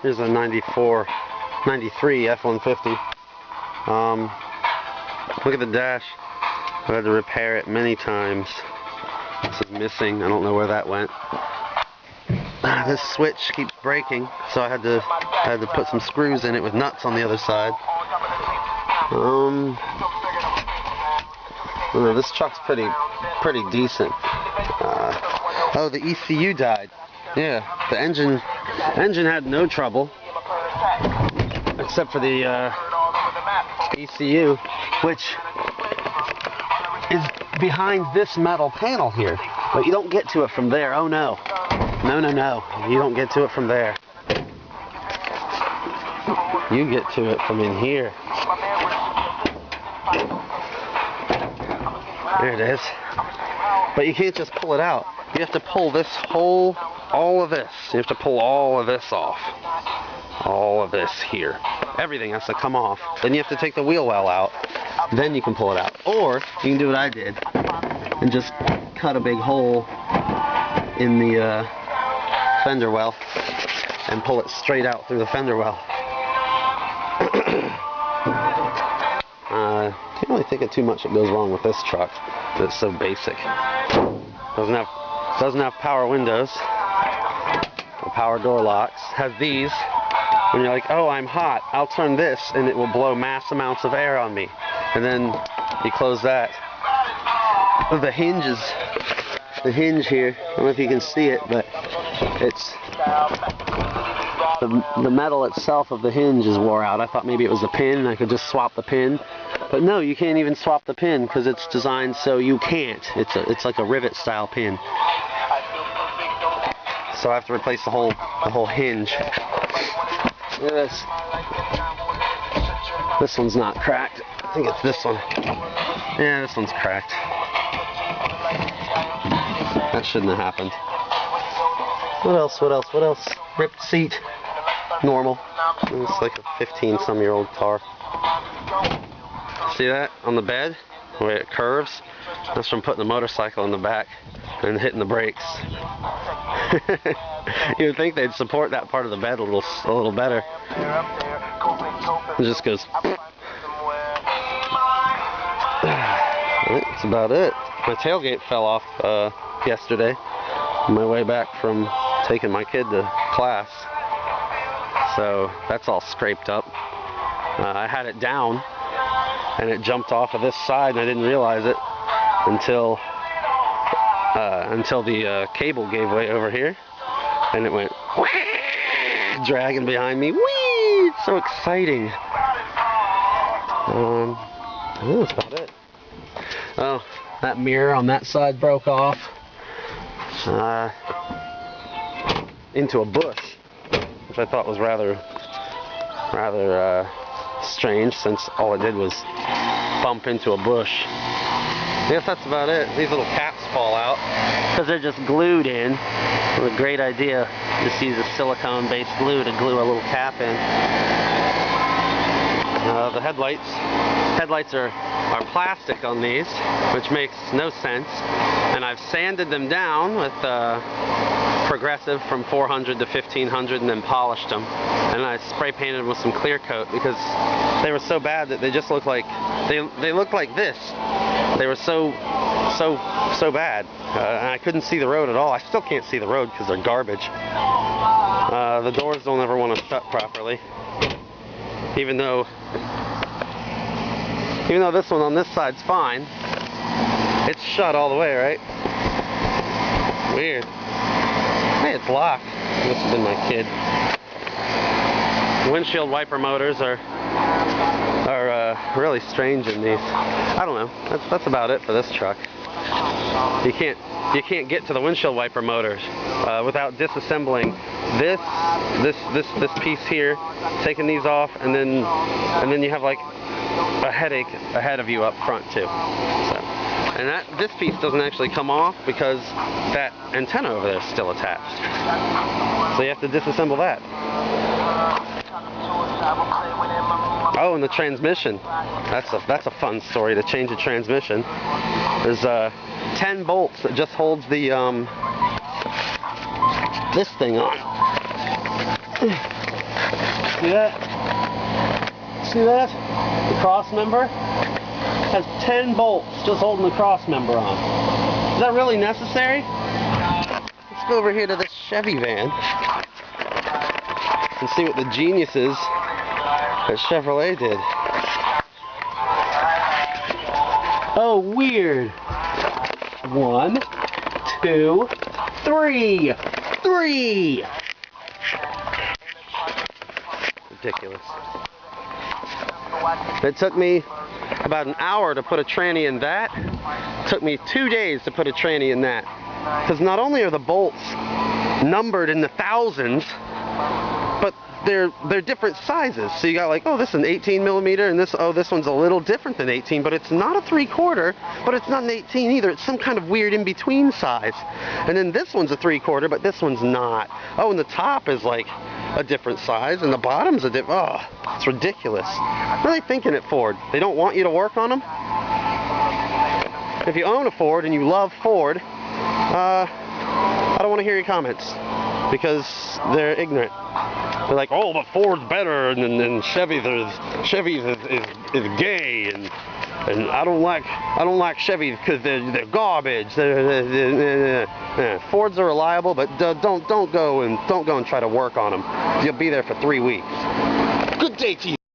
Here's a 94, 93 F-150. Look at the dash. I had to repair it many times. This is missing. I don't know where that went. This switch keeps breaking, so I had to put some screws in it with nuts on the other side. This truck's pretty decent. Oh, the ECU died. Yeah, the engine had no trouble, except for the ECU, which is behind this metal panel here. But you don't get to it from there. Oh no. No. You don't get to it from there. You get to it from in here. There it is. But you can't just pull it out. You have to pull this whole, all of this. You have to pull all of this off. All of this here. Everything has to come off. Then you have to take the wheel well out. Then you can pull it out. Or you can do what I did and just cut a big hole in the fender well and pull it straight out through the fender well. Can't really think of too much that goes wrong with this truck. It's so basic. Doesn't have power windows or power door locks. Has these. When you're like, oh, I'm hot, I'll turn this and it will blow mass amounts of air on me. And then you close that. The hinge here, I don't know if you can see it, but it's the metal itself of the hinge is wore out. I thought maybe it was a pin and I could just swap the pin. But no, you can't even swap the pin because it's designed so you can't. It's like a rivet style pin. So I have to replace the whole hinge. Look at this. This one's not cracked. I think it's this one. Yeah, this one's cracked. That shouldn't have happened. What else? Ripped seat. Normal. It's like a 15-some-year-old car. See that on the bed? The way it curves? That's from putting the motorcycle in the back and hitting the brakes. You would think they'd support that part of the bed a little better. It just goes. That's about it. My tailgate fell off yesterday on my way back from taking my kid to class. So that's all scraped up. I had it down and it jumped off of this side and I didn't realize it until the cable gave way over here and it went dragging behind me. Whee! It's so exciting. That's about it. Oh, that mirror on that side broke off into a bush, which I thought was rather strange, since all it did was bump into a bush. I guess that's about it. These little caps fall out because they're just glued in. It was a great idea just use a silicone-based glue to glue a little cap in. The headlights are plastic on these, which makes no sense. And I've sanded them down with progressive from 400 to 1500 and then polished them. And I spray painted them with some clear coat because they were so bad that they just looked like they looked like this. They were so bad, and I couldn't see the road at all. I still can't see the road because they're garbage. The doors don't ever want to shut properly, even though this one on this side's fine. It's shut all the way, right? Weird. Hey, it's locked. This has been my kid. Windshield wiper motors are really strange in these. I don't know. That's about it for this truck. You can't get to the windshield wiper motors without disassembling this piece here, taking these off, and then you have like a headache ahead of you up front too. So, and this piece doesn't actually come off because that antenna over there is still attached. So you have to disassemble that. Oh, and the transmission. That's a fun story to change a transmission. There's 10 bolts that just holds the this thing on. See that? See that? The cross member has 10 bolts just holding the cross member on. Is that really necessary? Let's go over here to this Chevy van and see what the geniuses at Chevrolet did. Oh, weird. 1, 2, 3. 3! Ridiculous. It took me about an hour to put a tranny in that. It took me 2 days to put a tranny in that. Because not only are the bolts numbered in the thousands, but they're different sizes. So you got like, oh, this is an 18 millimeter, and this one's a little different than 18, but it's not a 3/4, but it's not an 18 either. It's some kind of weird in-between size. And then this one's a 3/4, but this one's not. Oh, and the top is like a different size, and the bottom's a different. Oh, it's ridiculous. What are they thinking at Ford? They don't want you to work on them? If you own a Ford and you love Ford, I don't want to hear your comments because they're ignorant. They're like, oh, but Ford's better, and Chevy's is gay, and I don't like Chevys because they're garbage. Fords are reliable, but don't go and try to work on them. You'll be there for 3 weeks. Good day to you.